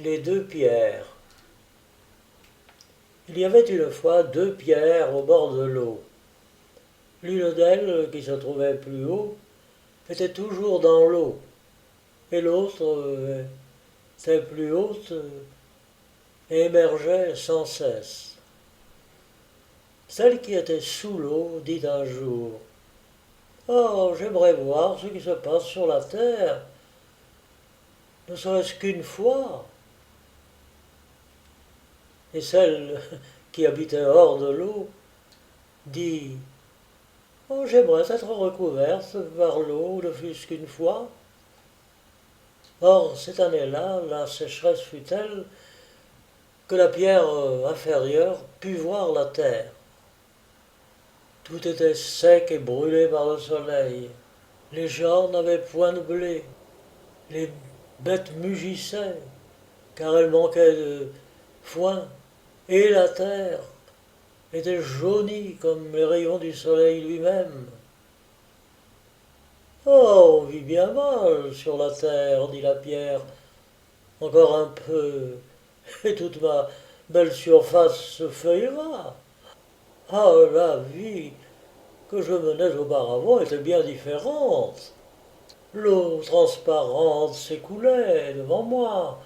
Les deux pierres. Il y avait une fois deux pierres au bord de l'eau. L'une d'elles, qui se trouvait plus haut, était toujours dans l'eau, et l'autre était plus haute et émergeait sans cesse. Celle qui était sous l'eau dit un jour: Oh, j'aimerais voir ce qui se passe sur la terre, ne serait-ce qu'une fois. Et celle qui habitait hors de l'eau dit: Oh, j'aimerais être recouverte par l'eau, ne fût-ce qu'une fois. Or, cette année-là, la sécheresse fut telle que la pierre inférieure put voir la terre. Tout était sec et brûlé par le soleil. Les gens n'avaient point de blé. Les bêtes mugissaient, car elles manquaient de foin. Et la terre était jaunie comme les rayons du soleil lui-même. Oh, on vit bien mal sur la terre, dit la pierre. Encore un peu, et toute ma belle surface se feuillera. Ah, la vie que je menais auparavant était bien différente. L'eau transparente s'écoulait devant moi.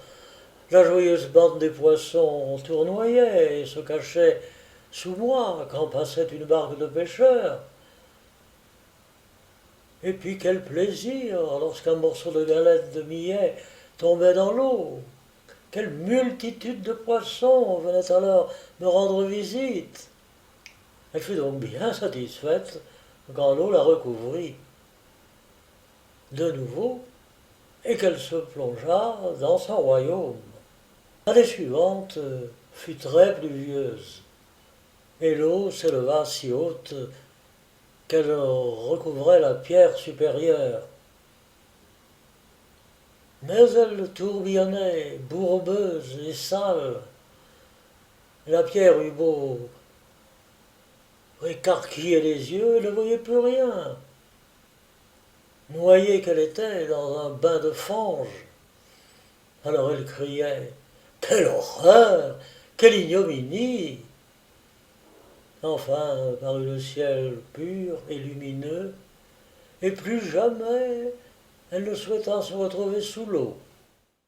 La joyeuse bande des poissons tournoyait et se cachait sous moi quand passait une barque de pêcheurs. Et puis quel plaisir lorsqu'un morceau de galette de millet tombait dans l'eau. Quelle multitude de poissons venaient alors me rendre visite. Elle fut donc bien satisfaite quand l'eau la recouvrit de nouveau et qu'elle se plongea dans son royaume. L'année suivante fut très pluvieuse et l'eau s'éleva si haute qu'elle recouvrait la pierre supérieure. Mais elle tourbillonnait, bourbeuse et sale. La pierre eut beau écarquiller les yeux, elle ne voyait plus rien. Noyée qu'elle était dans un bain de fange. Alors elle criait: Quelle horreur! Quelle ignominie! Enfin parut le ciel pur et lumineux, et plus jamais elle ne souhaita se retrouver sous l'eau.